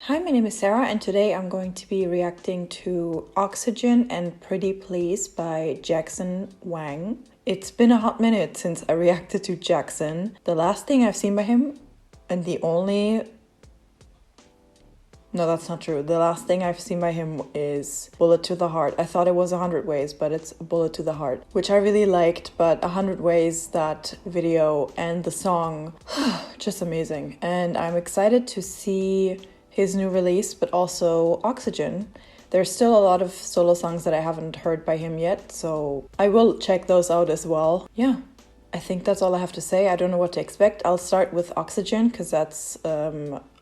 Hi, my name is Sarah, and today I'm going to be reacting to Oxygen and Pretty Please by Jackson Wang. It's been a hot minute since I reacted to Jackson. The last thing I've seen by him, and the only... No, that's not true. The last thing I've seen by him is Bullet to the Heart. I thought it was 100 Ways, but it's Bullet to the Heart, which I really liked, but 100 Ways, that video and the song, just amazing. And I'm excited to see his new release, but also Oxygen. There's still a lot of solo songs that I haven't heard by him yet, so I will check those out as well. Yeah, I think that's all I have to say. I don't know what to expect. I'll start with Oxygen because that's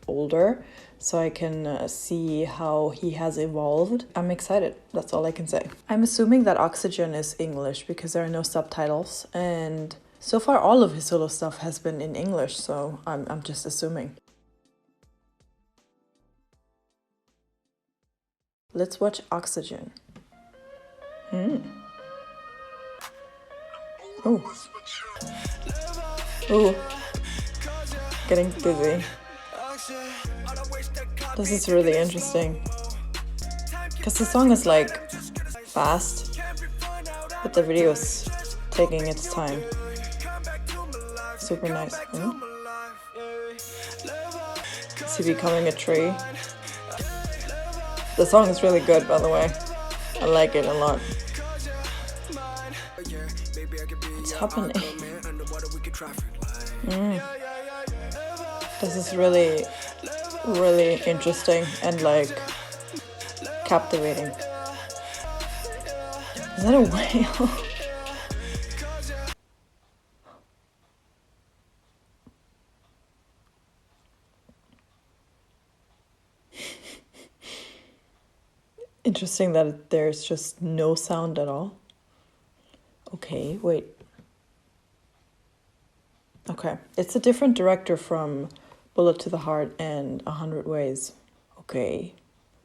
older, so I can see how he has evolved. I'm excited, that's all I can say. I'm assuming that Oxygen is English because there are no subtitles, and so far all of his solo stuff has been in English, so I'm just assuming. Let's watch Oxygen. Oh. Oh. Getting dizzy. This is really interesting. Because the song is like fast, but the video is taking its time. Super nice. Is he becoming a tree? The song is really good, by the way. I like it a lot. What's happening? This is really, really interesting and like captivating. Is that a whale? Interesting that there's just no sound at all. Okay, wait. Okay, it's a different director from Bullet to the Heart and 100 Ways. Okay.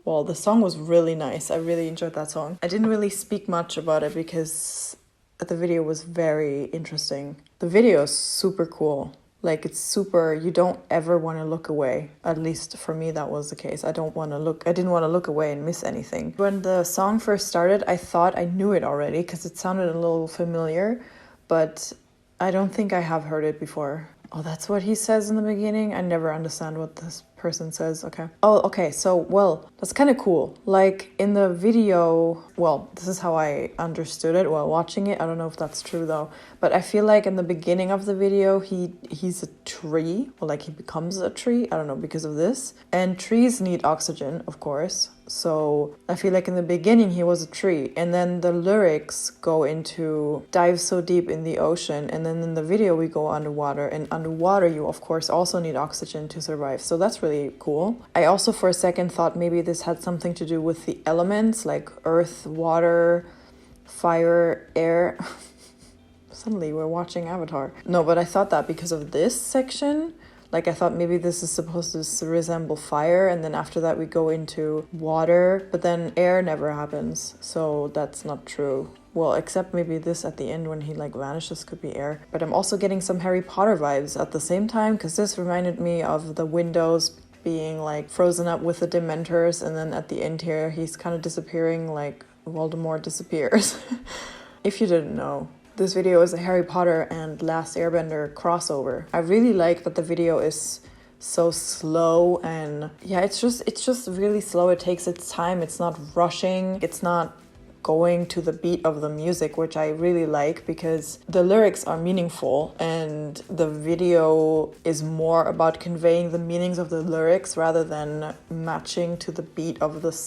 Well, the song was really nice. I really enjoyed that song. I didn't really speak much about it because the video was very interesting. The video is super cool. Like, it's super, you don't ever want to look away. At least for me, that was the case. I didn't want to look away and miss anything. When the song first started, I thought I knew it already because it sounded a little familiar, but I don't think I have heard it before. Oh, that's what he says in the beginning? I never understand what this person says. Okay. Oh, okay. So, well, that's kind of cool. Like in the video, well, this is how I understood it while watching it. I don't know if that's true though. But I feel like in the beginning of the video, he's a tree, or like he becomes a tree. I don't know, because of this. And trees need oxygen, of course. So I feel like in the beginning he was a tree, and then the lyrics go into dive so deep in the ocean, and then in the video we go underwater, and underwater you of course also need oxygen to survive. So that's really cool. I also for a second thought maybe this had something to do with the elements like earth, water, fire, air. Suddenly we're watching Avatar. No, but I thought that because of this section. Like, I thought maybe this is supposed to resemble fire, and then after that we go into water, but then air never happens, so that's not true. Well, except maybe this at the end when he like vanishes could be air. But I'm also getting some Harry Potter vibes at the same time, because this reminded me of the windows being like frozen up with the Dementors, and then at the end here he's kind of disappearing like Voldemort disappears. If you didn't know. This video is a Harry Potter and Last Airbender crossover. I really like that the video is so slow, and yeah, it's just really slow. It takes its time. It's not rushing. It's not going to the beat of the music, which I really like because the lyrics are meaningful and the video is more about conveying the meanings of the lyrics rather than matching to the beat of the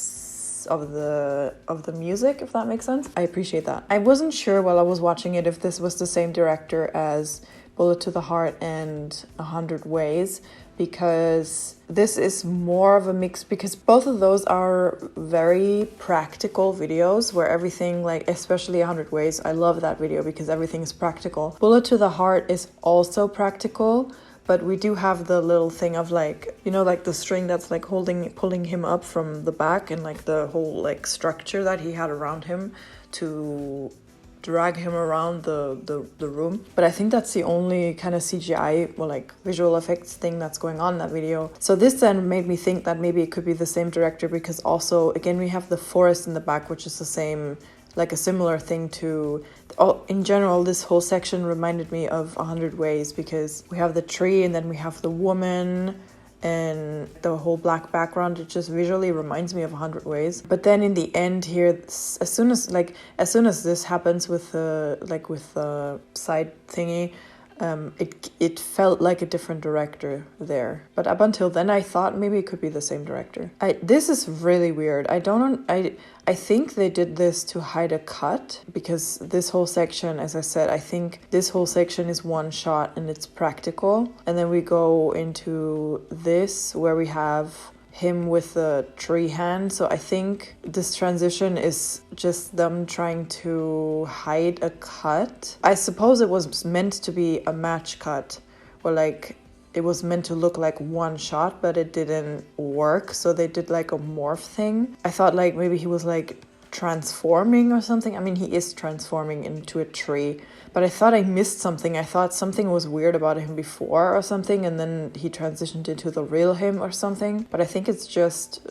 music, if that makes sense. I appreciate that. I wasn't sure while I was watching it if this was the same director as Bullet to the Heart and 100 Ways, because this is more of a mix, because both of those are very practical videos where everything, like especially 100 Ways, I love that video because everything is practical. Bullet to the Heart is also practical, but we do have the little thing of like, you know, like the string that's like pulling him up from the back, and like the whole like structure that he had around him to drag him around the room. But I think that's the only kind of CGI, well, like visual effects thing that's going on in that video. So this then made me think that maybe it could be the same director, because also, again, we have the forest in the back, which is the same, like a similar thing to, in general, this whole section reminded me of 100 Ways, because we have the tree and then we have the woman and the whole black background. It just visually reminds me of 100 Ways. But then in the end here, as soon as this happens with the side thingy, it felt like a different director there. But up until then, I thought maybe it could be the same director. This is really weird. I think they did this to hide a cut, because this whole section, as I said, I think this whole section is one shot and it's practical. And then we go into this where we have him with the tree hand. So I think this transition is just them trying to hide a cut. I suppose it was meant to be a match cut, or like it was meant to look like one shot, but it didn't work. So they did like a morph thing. I thought like maybe he was like transforming or something. I mean, he is transforming into a tree, but I thought I missed something. I thought something was weird about him before or something, and then he transitioned into the real him or something. But I think it's just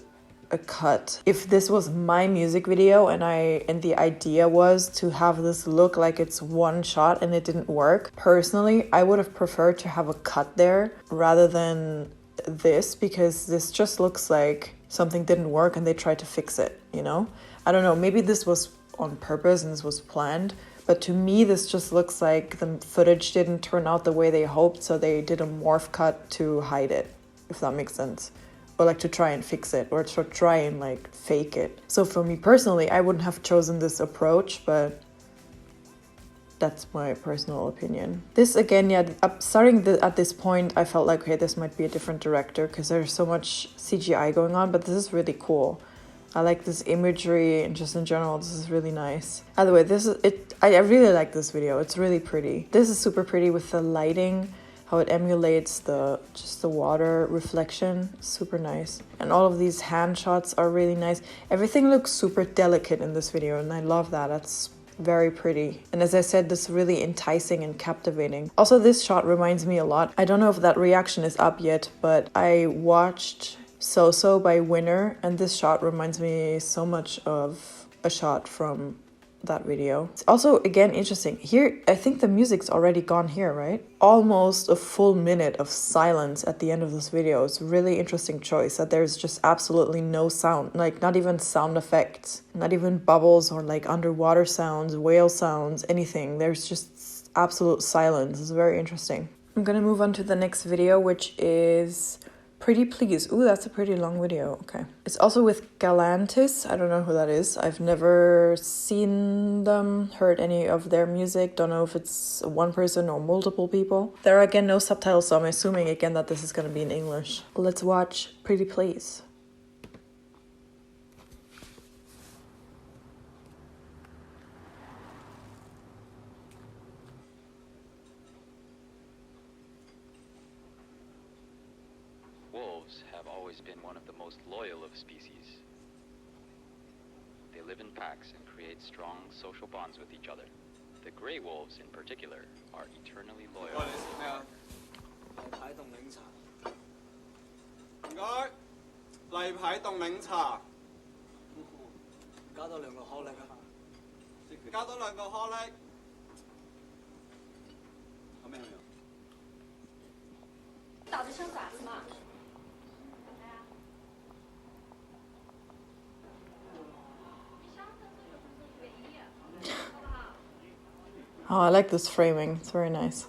a cut. If this was my music video and the idea was to have this look like it's one shot and it didn't work, personally, I would have preferred to have a cut there rather than this, because this just looks like something didn't work and they tried to fix it, you know? I don't know, maybe this was on purpose and this was planned, but to me this just looks like the footage didn't turn out the way they hoped, so they did a morph cut to hide it, if that makes sense. Or like to try and fix it, or to try and like fake it. So for me personally, I wouldn't have chosen this approach, but that's my personal opinion. This again, yeah, starting at this point, I felt like, okay, this might be a different director because there's so much CGI going on, but this is really cool. I like this imagery, and just in general, this is really nice. By the way, this is it. I really like this video. It's really pretty. This is super pretty with the lighting, how it emulates the water reflection. Super nice. And all of these hand shots are really nice. Everything looks super delicate in this video, and I love that. That's very pretty. And as I said, this is really enticing and captivating. Also, this shot reminds me a lot. I don't know if that reaction is up yet, but I watched So by Winner, and this shot reminds me so much of a shot from that video. It's also, again, interesting. Here, I think the music's already gone here, right? Almost a full minute of silence at the end of this video. It's a really interesting choice that there's just absolutely no sound, like not even sound effects, not even bubbles or like underwater sounds, whale sounds, anything. There's just absolute silence. It's very interesting. I'm gonna move on to the next video, which is Pretty Please. Ooh, that's a pretty long video. Okay. It's also with Galantis. I don't know who that is. I've never seen them, heard any of their music. Don't know if it's one person or multiple people. There are again no subtitles, so I'm assuming again that this is going to be in English. Let's watch Pretty Please. Wolves have always been one of the most loyal of species. They live in packs and create strong social bonds with each other. The gray wolves, in particular, are eternally loyal. 例牌凍檸茶。唔該，例牌凍檸茶。加多兩個顆粒啊！加多兩個顆粒。有咩有？倒的生爪子嘛。 Oh, I like this framing. It's very nice.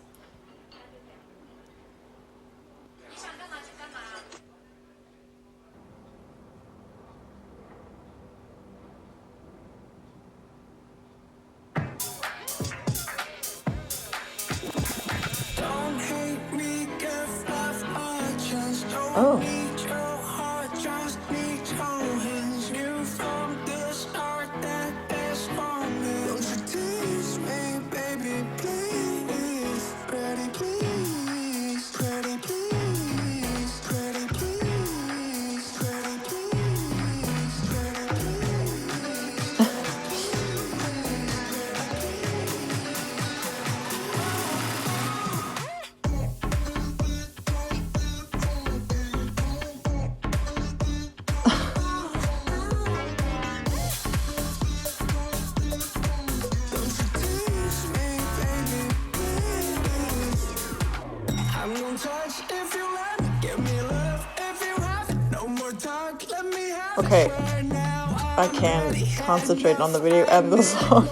Oh. Okay, I can't concentrate on the video and the song.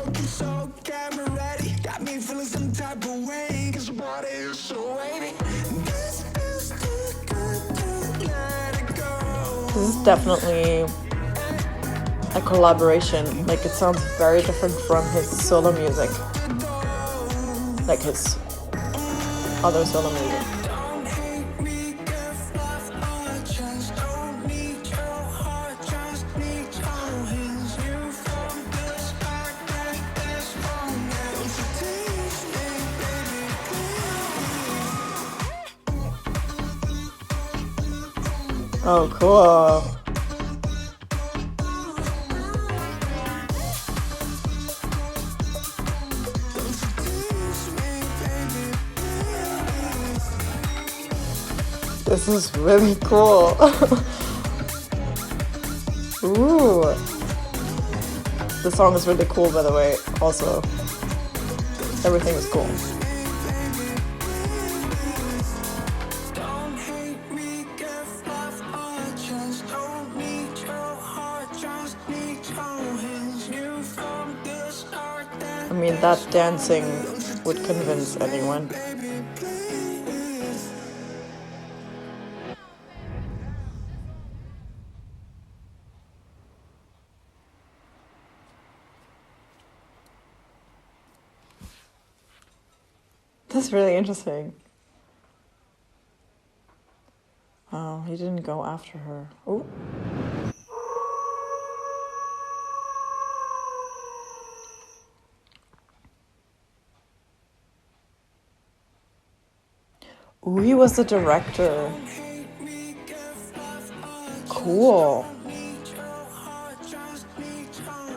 This is definitely a collaboration. Like, it sounds very different from his solo music. Like his other solo music. Oh, cool. This is really cool. Ooh. The song is really cool, by the way, also. Everything is cool. I mean, that dancing would convince anyone. That's really interesting. Oh, he didn't go after her. Oh. Ooh, he was the director. Cool.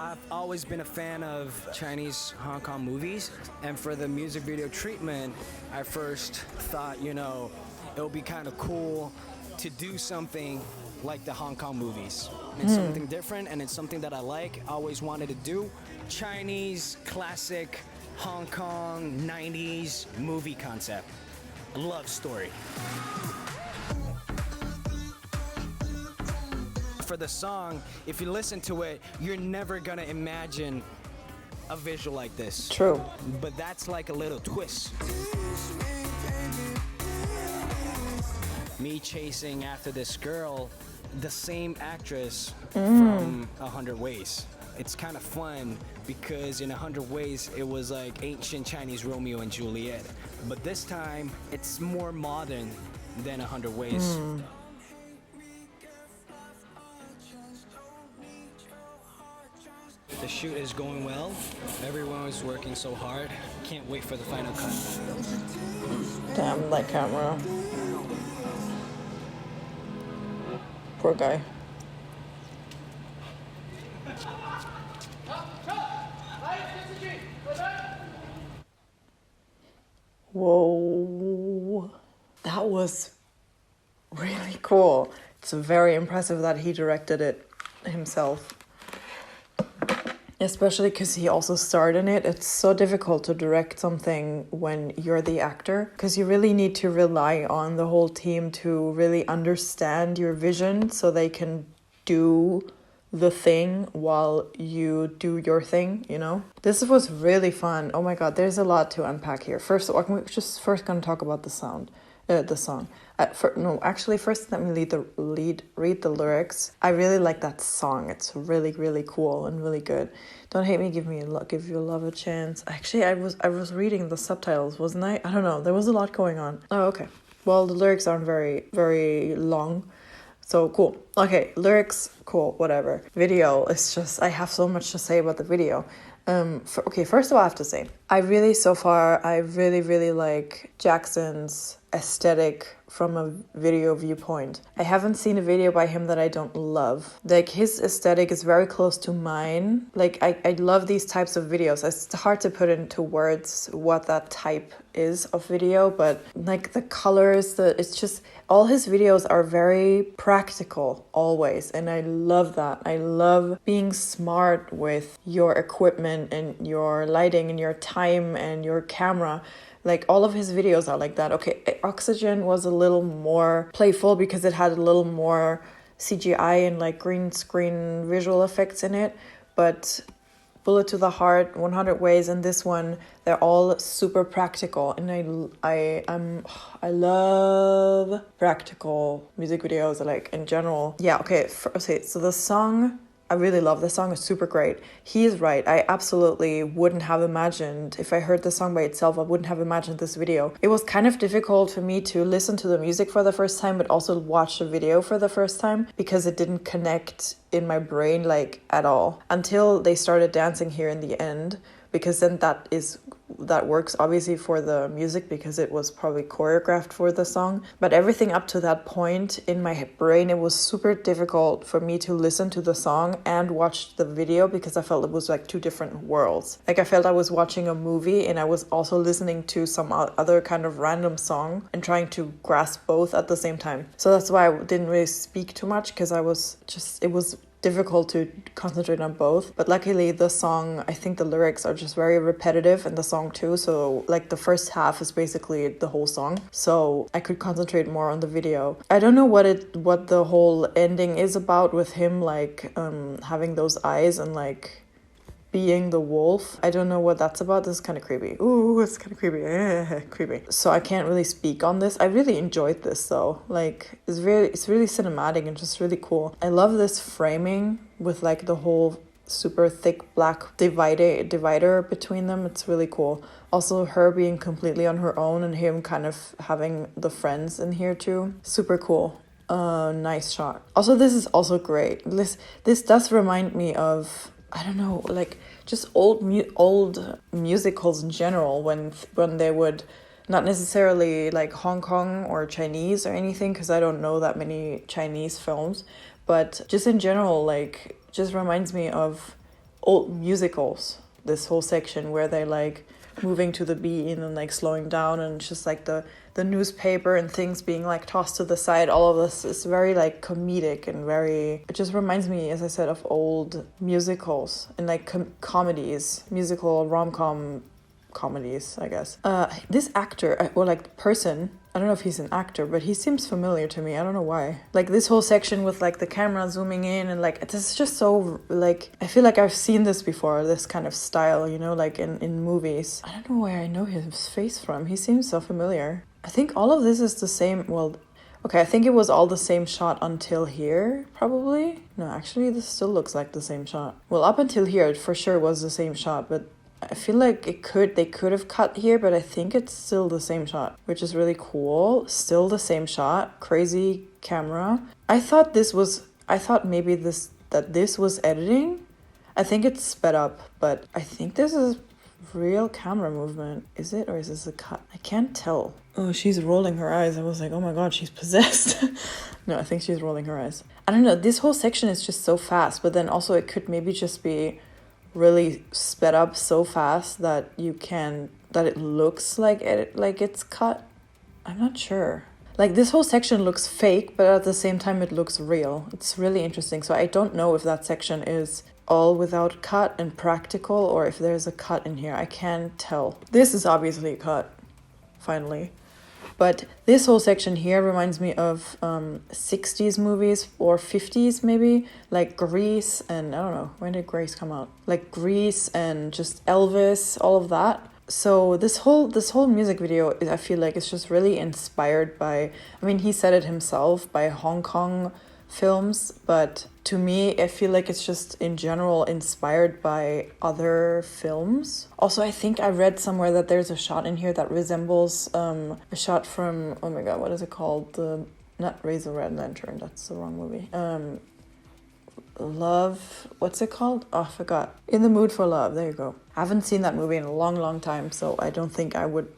I've always been a fan of Chinese Hong Kong movies, and for the music video treatment, I first thought, it would be kind of cool to do something like the Hong Kong movies. It's something different, and it's something that I like, always wanted to do. Chinese, classic, Hong Kong, 90s movie concept. Love story. For the song, if you listen to it, you're never gonna imagine a visual like this. True. But that's like a little twist. Me chasing after this girl, the same actress from 100 Ways. It's kind of fun because in 100 Ways, it was like ancient Chinese Romeo and Juliet. But this time, it's more modern than 100 Ways. The shoot is going well. Everyone is working so hard. Can't wait for the final cut. Damn, that camera. Poor guy. Whoa. That was really cool. It's very impressive that he directed it himself. Especially because he also starred in it. It's so difficult to direct something when you're the actor, because you really need to rely on the whole team to really understand your vision so they can do the thing while you do your thing, This was really fun. Oh my god, there's a lot to unpack here. First, we're just first going to talk about the song. First let me read the lyrics. I really like that song. It's really, really cool and really good. Don't hate me, give you love a chance. Actually, I was reading the subtitles, wasn't I? I don't know. There was a lot going on. Oh, okay. Well, the lyrics aren't very, very long. So cool. Okay, lyrics, cool, whatever. Video, it's just, I have so much to say about the video. First of all, I have to say, I really, really like Jackson's aesthetic from a video viewpoint. I haven't seen a video by him that I don't love. Like, his aesthetic is very close to mine. Like, I love these types of videos. It's hard to put into words what that type is of video, but like the colors, it's just, all his videos are very practical always, and I love that. I love being smart with your equipment and your lighting and your time and your camera. Like, all of his videos are like that. Okay, Oxygen was a little more playful because it had a little more CGI and like green screen visual effects in it, but Bullet to the Heart, 100 Ways, and this one, they're all super practical, and I love practical music videos, like in general. Yeah, okay, so the song, I really love the song. It's super great. He is right. I absolutely wouldn't have imagined, if I heard the song by itself, I wouldn't have imagined this video. It was kind of difficult for me to listen to the music for the first time, but also watch the video for the first time, because it didn't connect in my brain like at all until they started dancing here in the end, because then that works obviously for the music, because it was probably choreographed for the song. But everything up to that point in my brain, it was super difficult for me to listen to the song and watch the video, because I felt it was like two different worlds. Like I felt I was watching a movie and I was also listening to some other kind of random song and trying to grasp both at the same time. So that's why I didn't really speak too much, because it was difficult to concentrate on both. But luckily the song, I think the lyrics are just very repetitive in the song too, so like the first half is basically the whole song, so I could concentrate more on the video. I don't know what the whole ending is about with him like having those eyes and like being the wolf. I don't know what that's about. This is kind of creepy. Ooh, it's kind of creepy. Creepy. So I can't really speak on this. I really enjoyed this though. Like it's really cinematic and just really cool. I love this framing with like the whole super thick black divider between them. It's really cool. Also her being completely on her own and him kind of having the friends in here too. Super cool. Nice shot. Also, this is also great. This does remind me of, I don't know, like just old musicals in general, when they would, not necessarily like Hong Kong or Chinese or anything, because I don't know that many Chinese films, but just in general, like just reminds me of old musicals, this whole section where they like moving to the beat and then like slowing down, and just like the newspaper and things being like tossed to the side. All of this is very like comedic and it just reminds me, as I said, of old musicals and like comedies, musical rom-com comedies, I guess. This actor, or like person, I don't know if he's an actor, but he seems familiar to me. I don't know why. Like this whole section with like the camera zooming in and like, this is just so like, I feel like I've seen this before, this kind of style, you know, like in movies. I don't know where I know his face from. He seems so familiar. I think all of this is the same. Well, okay, I think it was all the same shot until here, probably. No, actually, this still looks like the same shot. Well, up until here, it for sure was the same shot, but I feel like they could have cut here, but I think it's still the same shot, which is really cool. Still the same shot. Crazy camera. I thought maybe this was editing. I think it's sped up, but I think this is real camera movement. Is it, or is this a cut? I can't tell. Oh, she's rolling her eyes. I was like, oh my god, she's possessed. No, I think she's rolling her eyes. I don't know, this whole section is just so fast, but then also it could maybe just be really sped up so fast that it looks like it's cut. I'm not sure. Like this whole section looks fake, but at the same time it looks real. It's really interesting. So I don't know if that section is all without cut and practical, or if there's a cut in here. I can't tell. This is obviously a cut, finally. But this whole section here reminds me of 60s movies or 50s maybe, like Grease, and I don't know, when did Grease come out? Like Grease and just Elvis, all of that. So this whole music video, I feel like it's just really inspired by, I mean, he said it himself, by Hong Kong films, but to me, I feel like it's just in general inspired by other films. Also, I think I read somewhere that there's a shot in here that resembles a shot from, oh my god, what is it called? Not Razor Red Lantern, that's the wrong movie. Love, what's it called? Oh, I forgot. In the Mood for Love, there you go. I haven't seen that movie in a long, long time, so I don't think I would,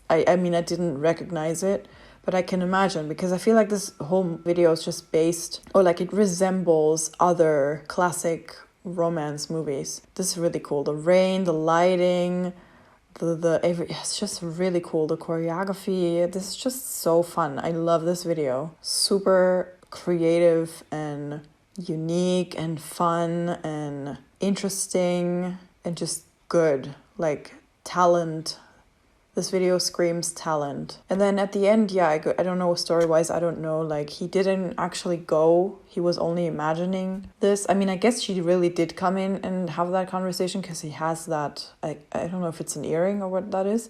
I mean, I didn't recognize it. But I can imagine, because I feel like this whole video is just based, or like it resembles other classic romance movies. This is really cool. The rain, the lighting, it's just really cool. The choreography, this is just so fun. I love this video. Super creative and unique and fun and interesting and just good. Like talent This video screams talent. And then at the end, yeah, I don't know, story-wise, I don't know, like, he didn't actually go. He was only imagining this. I mean, I guess she really did come in and have that conversation because he has that, I don't know if it's an earring or what that is,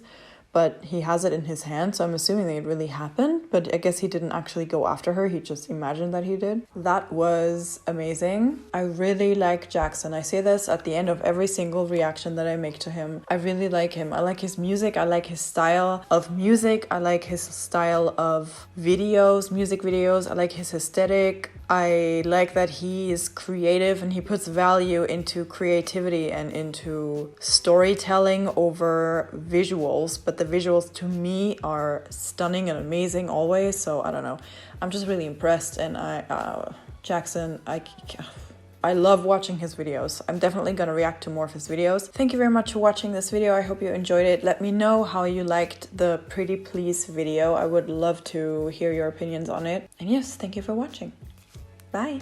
but he has it in his hand, so I'm assuming that it really happened, but I guess he didn't actually go after her, he just imagined that he did. That was amazing. I really like Jackson. I say this at the end of every single reaction that I make to him. I really like him. I like his music, I like his style of music, I like his style of videos, music videos, I like his aesthetic. I like that he is creative and he puts value into creativity and into storytelling over visuals. But the visuals to me are stunning and amazing always. So I don't know. I'm just really impressed. And Jackson, I love watching his videos. I'm definitely going to react to more of his videos. Thank you very much for watching this video. I hope you enjoyed it. Let me know how you liked the Pretty Please video. I would love to hear your opinions on it. And yes, thank you for watching. Bye.